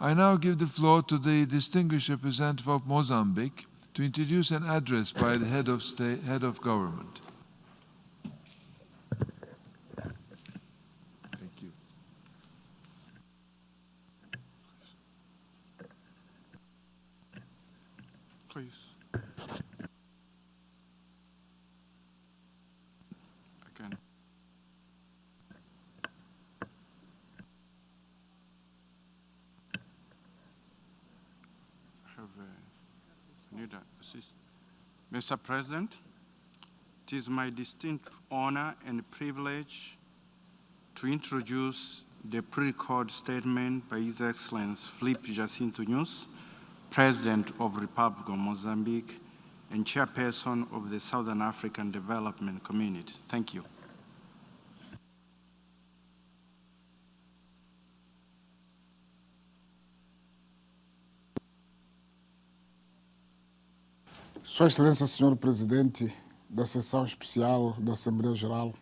I now give the floor to the distinguished representative of Mozambique to introduce an address by the head of government. Thank you. Please. Again. Mr. President, it is my distinct honor and privilege to introduce the pre-record statement by His Excellency Filipe Jacinto Nunes, President of Republic of Mozambique and Chairperson of the Southern African Development Community. Thank you. Sua Excelência, Senhor Presidente da Sessão Especial da Assembleia Geral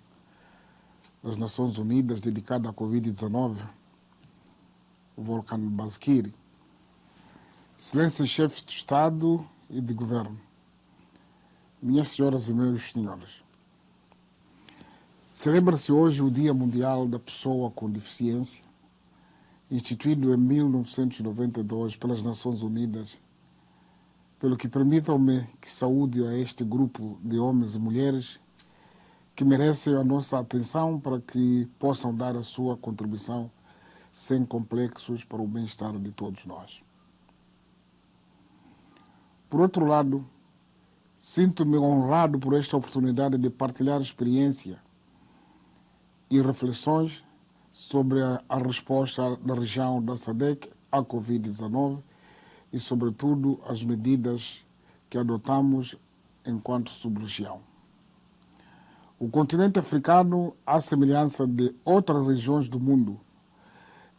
das Nações Unidas dedicada à Covid-19, o Volkan Bozkır, Excelências Chefes de Estado e de Governo, minhas senhoras e meus senhores, celebra-se hoje o Dia Mundial da Pessoa com Deficiência, instituído em 1992 pelas Nações Unidas, pelo que permitam-me que saúde a este grupo de homens e mulheres que merecem a nossa atenção para que possam dar a sua contribuição sem complexos para o bem-estar de todos nós. Por outro lado, sinto-me honrado por esta oportunidade de partilhar experiência e reflexões sobre a resposta da região da SADC à Covid-19 e, sobretudo, as medidas que adotamos enquanto sub-região. O continente africano, à semelhança de outras regiões do mundo,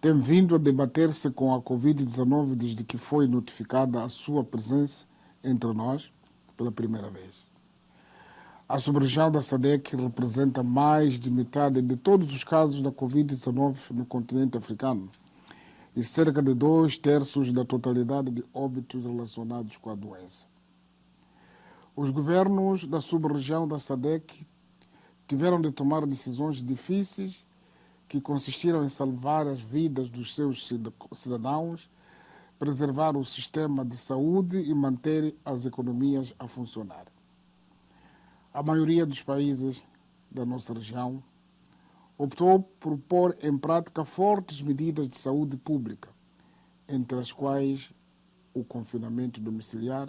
tem vindo a debater-se com a Covid-19 desde que foi notificada a sua presença entre nós pela primeira vez. A sub-região da SADC representa mais de metade de todos os casos da Covid-19 no continente africano e cerca de 2/3 da totalidade de óbitos relacionados com a doença. Os governos da sub-região da SADC tiveram de tomar decisões difíceis que consistiram em salvar as vidas dos seus cidadãos, preservar o sistema de saúde e manter as economias a funcionar. A maioria dos países da nossa região optou por pôr em prática fortes medidas de saúde pública, entre as quais o confinamento domiciliar,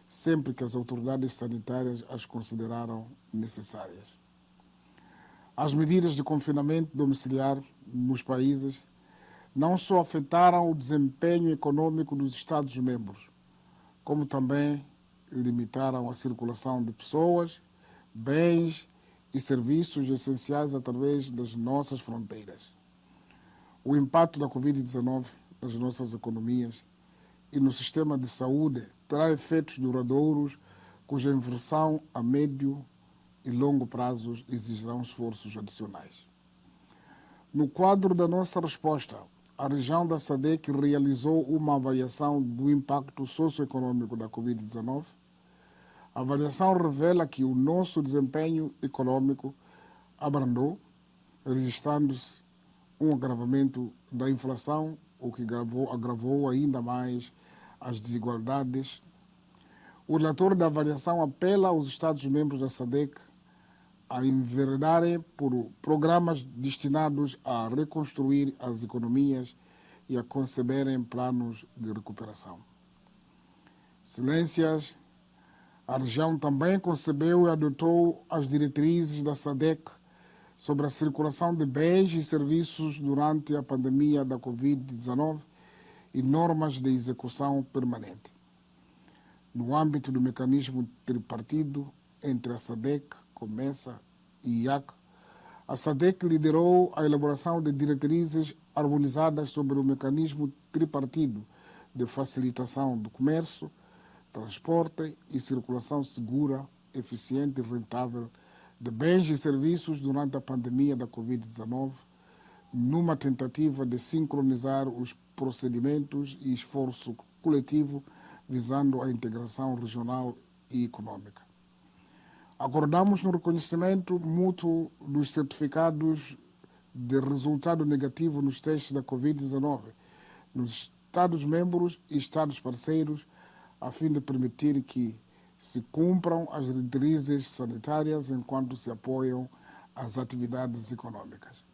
sempre que as autoridades sanitárias as consideraram necessárias. As medidas de confinamento domiciliar nos países não só afetaram o desempenho econômico dos Estados-membros, como também limitaram a circulação de pessoas, bens e serviços essenciais através das nossas fronteiras. O impacto da Covid-19 nas nossas economias e no sistema de saúde terá efeitos duradouros cuja inversão a médio e longo prazos exigirão esforços adicionais. No quadro da nossa resposta, a região da SADC realizou uma avaliação do impacto socioeconômico da Covid-19. A avaliação revela que o nosso desempenho econômico abrandou, registrando-se um agravamento da inflação, o que agravou ainda mais as desigualdades. O relator da avaliação apela aos Estados-membros da SADC a enveredarem por programas destinados a reconstruir as economias e a conceberem planos de recuperação. Excelências, a região também concebeu e adotou as diretrizes da SADC sobre a circulação de bens e serviços durante a pandemia da Covid-19 e normas de execução permanente. No âmbito do mecanismo tripartido entre a SADC, COMESA e IAC, a SADC liderou a elaboração de diretrizes harmonizadas sobre o mecanismo tripartido de facilitação do comércio, transporte e circulação segura, eficiente e rentável de bens e serviços durante a pandemia da Covid-19, numa tentativa de sincronizar os procedimentos e esforço coletivo visando a integração regional e econômica. Acordamos no reconhecimento mútuo dos certificados de resultado negativo nos testes da Covid-19 nos Estados-membros e Estados parceiros, a fim de permitir que se cumpram as diretrizes sanitárias enquanto se apoiam as atividades econômicas.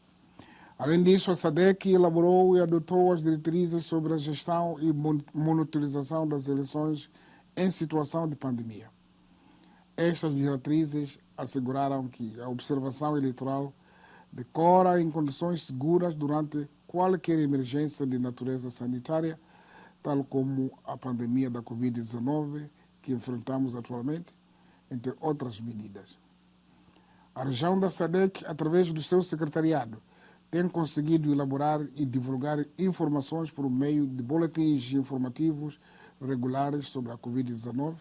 Além disso, a SADC elaborou e adotou as diretrizes sobre a gestão e monitorização das eleições em situação de pandemia. Estas diretrizes asseguraram que a observação eleitoral decora em condições seguras durante qualquer emergência de natureza sanitária, tal como a pandemia da Covid-19 que enfrentamos atualmente, entre outras medidas. A região da SADC, através do seu secretariado, tem conseguido elaborar e divulgar informações por meio de boletins informativos regulares sobre a Covid-19,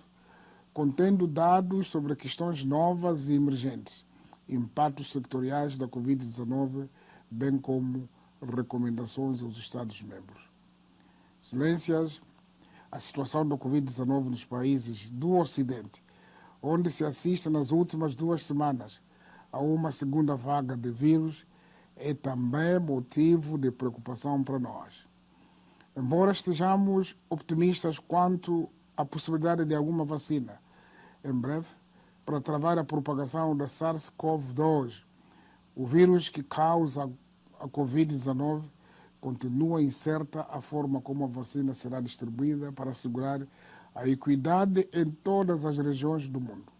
contendo dados sobre questões novas e emergentes, impactos sectoriais da Covid-19, bem como recomendações aos Estados-membros. Excelências, a situação da Covid-19 nos países do Ocidente, onde se assiste nas últimas 2 semanas a uma segunda vaga de vírus, é também motivo de preocupação para nós. Embora estejamos optimistas quanto à possibilidade de alguma vacina, em breve, para travar a propagação da SARS-CoV-2, o vírus que causa a Covid-19, continua incerta a forma como a vacina será distribuída para assegurar a equidade em todas as regiões do mundo.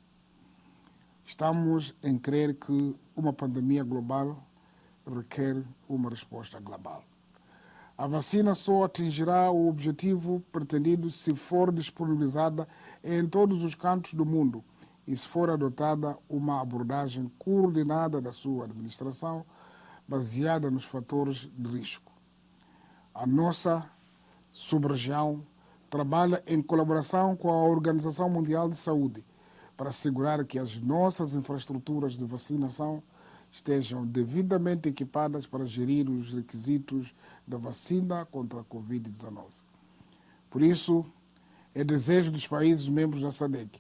Estamos em crer que uma pandemia global requer uma resposta global. A vacina só atingirá o objetivo pretendido se for disponibilizada em todos os cantos do mundo e se for adotada uma abordagem coordenada da sua administração, baseada nos fatores de risco. A nossa sub-região trabalha em colaboração com a Organização Mundial de Saúde para assegurar que as nossas infraestruturas de vacinação estejam devidamente equipadas para gerir os requisitos da vacina contra a Covid-19. Por isso, é desejo dos países membros da SADC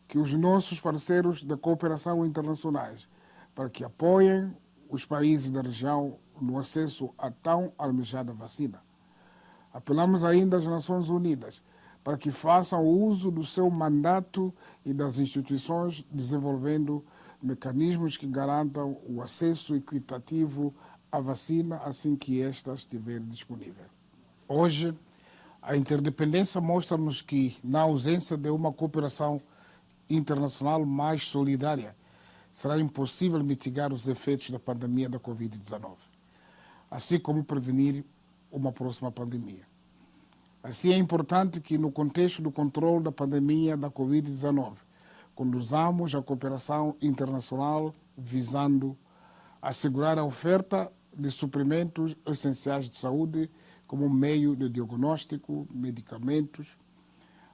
que os nossos parceiros da cooperação internacionais para que apoiem os países da região no acesso à tão almejada vacina. Apelamos ainda às Nações Unidas para que façam uso do seu mandato e das instituições, desenvolvendo mecanismos que garantam o acesso equitativo à vacina assim que esta estiver disponível. Hoje, a interdependência mostra-nos que, na ausência de uma cooperação internacional mais solidária, será impossível mitigar os efeitos da pandemia da Covid-19, assim como prevenir uma próxima pandemia. Assim, é importante que, no contexto do controle da pandemia da Covid-19, conduzamos a cooperação internacional visando assegurar a oferta de suprimentos essenciais de saúde como meio de diagnóstico, medicamentos,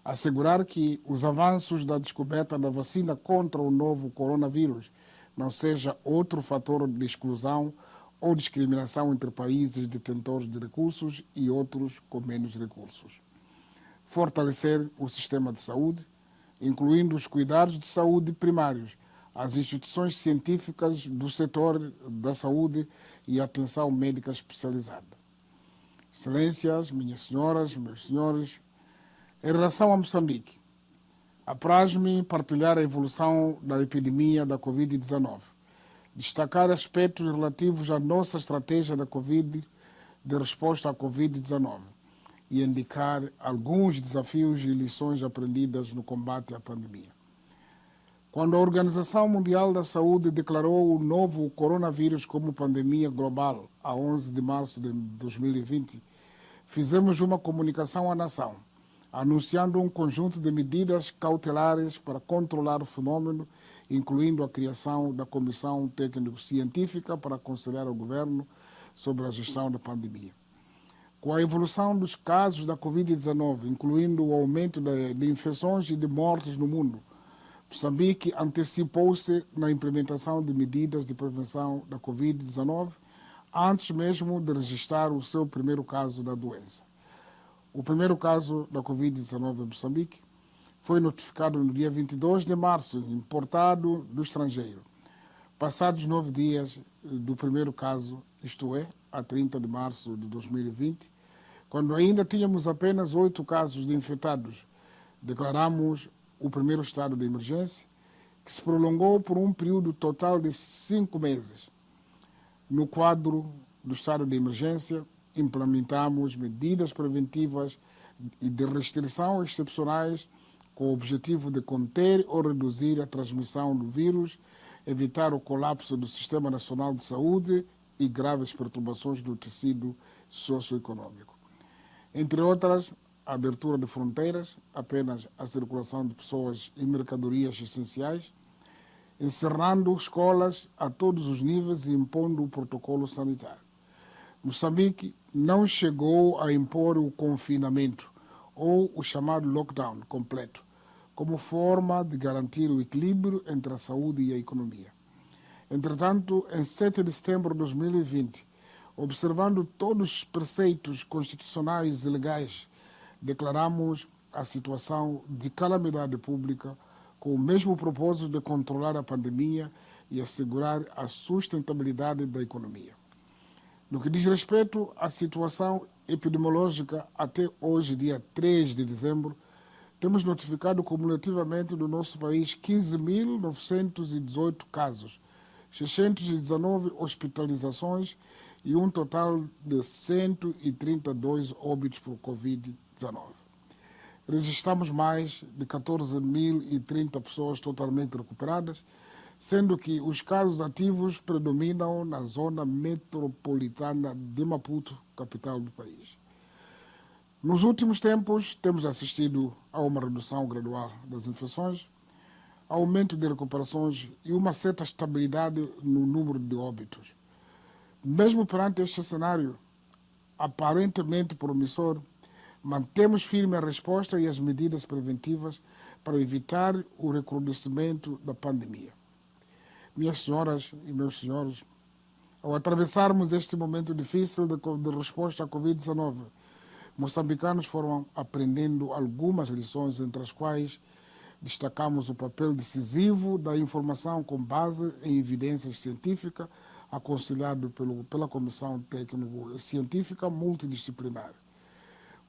assegurar que os avanços da descoberta da vacina contra o novo coronavírus não seja outro fator de exclusão ou discriminação entre países detentores de recursos e outros com menos recursos. Fortalecer o sistema de saúde, incluindo os cuidados de saúde primários, as instituições científicas do setor da saúde e a atenção médica especializada. Excelências, minhas senhoras, meus senhores, em relação a Moçambique, apraz-me partilhar a evolução da epidemia da Covid-19, destacar aspectos relativos à nossa estratégia da Covid, de resposta à Covid-19 e indicar alguns desafios e lições aprendidas no combate à pandemia. Quando a Organização Mundial da Saúde declarou o novo coronavírus como pandemia global a 11 de março de 2020, fizemos uma comunicação à nação, anunciando um conjunto de medidas cautelares para controlar o fenômeno, incluindo a criação da Comissão Técnico-Científica para aconselhar o governo sobre a gestão da pandemia. Com a evolução dos casos da Covid-19, incluindo o aumento de infecções e de mortes no mundo, Moçambique antecipou-se na implementação de medidas de prevenção da Covid-19, antes mesmo de registrar o seu primeiro caso da doença. O primeiro caso da Covid-19 em Moçambique foi notificado no dia 22 de março, importado do estrangeiro. Passados 9 dias do primeiro caso, isto é, a 30 de março de 2020, quando ainda tínhamos apenas 8 casos de infectados, declaramos o primeiro estado de emergência, que se prolongou por um período total de 5 meses. No quadro do estado de emergência, implementamos medidas preventivas e de restrição excepcionais com o objetivo de conter ou reduzir a transmissão do vírus, evitar o colapso do Sistema Nacional de Saúde e graves perturbações do tecido socioeconômico. Entre outras, a abertura de fronteiras, apenas a circulação de pessoas e mercadorias essenciais, encerrando escolas a todos os níveis e impondo o protocolo sanitário. Moçambique não chegou a impor o confinamento ou o chamado lockdown completo, como forma de garantir o equilíbrio entre a saúde e a economia. Entretanto, em 7 de setembro de 2020, observando todos os preceitos constitucionais e legais, declaramos a situação de calamidade pública com o mesmo propósito de controlar a pandemia e assegurar a sustentabilidade da economia. No que diz respeito à situação epidemiológica, até hoje, dia 3 de dezembro, temos notificado cumulativamente no nosso país 15.918 casos, 619 hospitalizações e um total de 132 óbitos por Covid-19. Registramos mais de 14.030 pessoas totalmente recuperadas, sendo que os casos ativos predominam na zona metropolitana de Maputo, capital do país. Nos últimos tempos, temos assistido a uma redução gradual das infecções, aumento de recuperações e uma certa estabilidade no número de óbitos. Mesmo perante este cenário aparentemente promissor, mantemos firme a resposta e as medidas preventivas para evitar o recrudescimento da pandemia. Minhas senhoras e meus senhores, ao atravessarmos este momento difícil de resposta à Covid-19, moçambicanos foram aprendendo algumas lições, entre as quais destacamos o papel decisivo da informação com base em evidências científicas, aconselhado pela Comissão Técnico-Científica Multidisciplinar.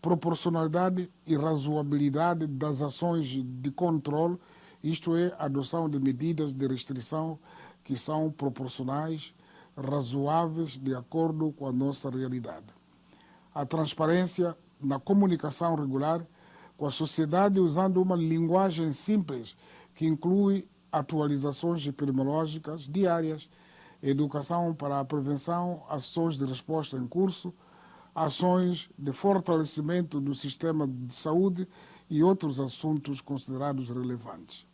Proporcionalidade e razoabilidade das ações de controle, isto é, a adoção de medidas de restrição que são proporcionais, razoáveis, de acordo com a nossa realidade. A transparência na comunicação regular com a sociedade usando uma linguagem simples que inclui atualizações epidemiológicas diárias, educação para a prevenção, ações de resposta em curso, ações de fortalecimento do sistema de saúde e outros assuntos considerados relevantes.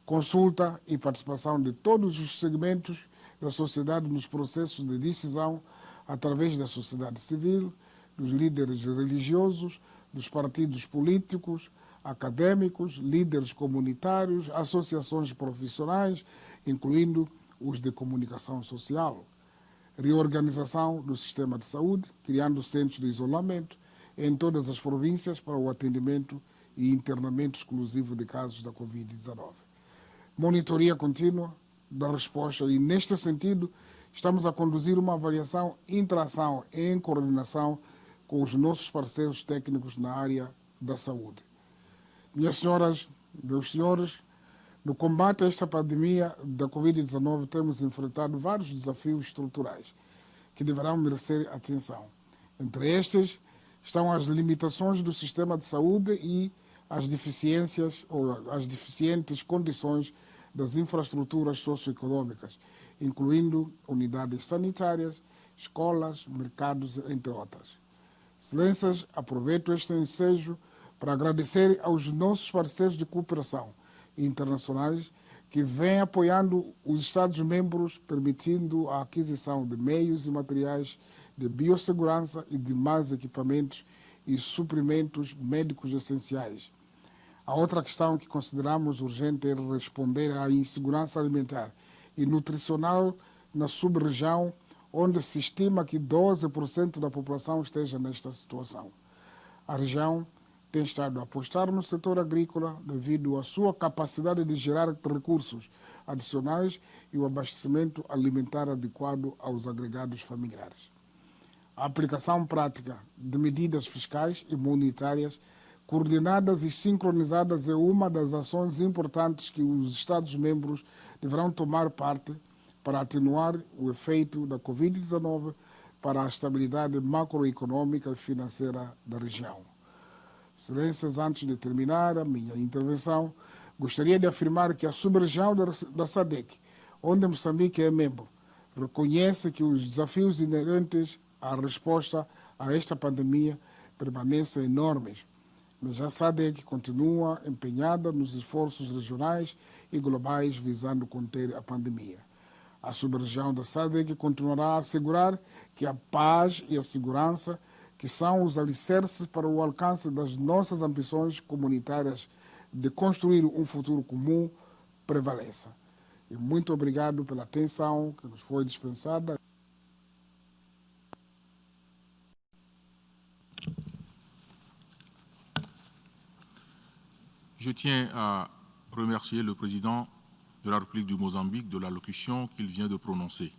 Consulta e participação de todos os segmentos da sociedade nos processos de decisão através da sociedade civil, dos líderes religiosos, dos partidos políticos, acadêmicos, líderes comunitários, associações profissionais, incluindo os de comunicação social. Reorganização do sistema de saúde, criando centros de isolamento em todas as províncias para o atendimento e internamento exclusivo de casos da Covid-19. Monitoria contínua da resposta e, neste sentido, estamos a conduzir uma avaliação interação em coordenação com os nossos parceiros técnicos na área da saúde. Minhas senhoras, meus senhores, no combate a esta pandemia da Covid-19 temos enfrentado vários desafios estruturais que deverão merecer atenção. Entre estes estão as limitações do sistema de saúde e as deficiências ou as deficientes condições das infraestruturas socioeconômicas, incluindo unidades sanitárias, escolas, mercados, entre outras. Excelências, aproveito este ensejo para agradecer aos nossos parceiros de cooperação internacionais que vêm apoiando os Estados-membros, permitindo a aquisição de meios e materiais de biossegurança e demais equipamentos e suprimentos médicos essenciais. A outra questão que consideramos urgente é responder à insegurança alimentar e nutricional na sub-região, onde se estima que 12% da população esteja nesta situação. A região tem estado a apostar no setor agrícola devido à sua capacidade de gerar recursos adicionais e o abastecimento alimentar adequado aos agregados familiares. A aplicação prática de medidas fiscais e monetárias coordenadas e sincronizadas é uma das ações importantes que os Estados-membros deverão tomar parte para atenuar o efeito da Covid-19 para a estabilidade macroeconômica e financeira da região. Excelências, antes de terminar a minha intervenção, gostaria de afirmar que a sub-região da SADC, onde Moçambique é membro, reconhece que os desafios inerentes à resposta a esta pandemia permanecem enormes, mas a SADC continua empenhada nos esforços regionais e globais visando conter a pandemia. A sub-região da SADC continuará a assegurar que a paz e a segurança, que são os alicerces para o alcance das nossas ambições comunitárias de construir um futuro comum, prevaleça. E muito obrigado pela atenção que nos foi dispensada. Je tiens à remercier le président de la République du Mozambique de l'allocution qu'il vient de prononcer.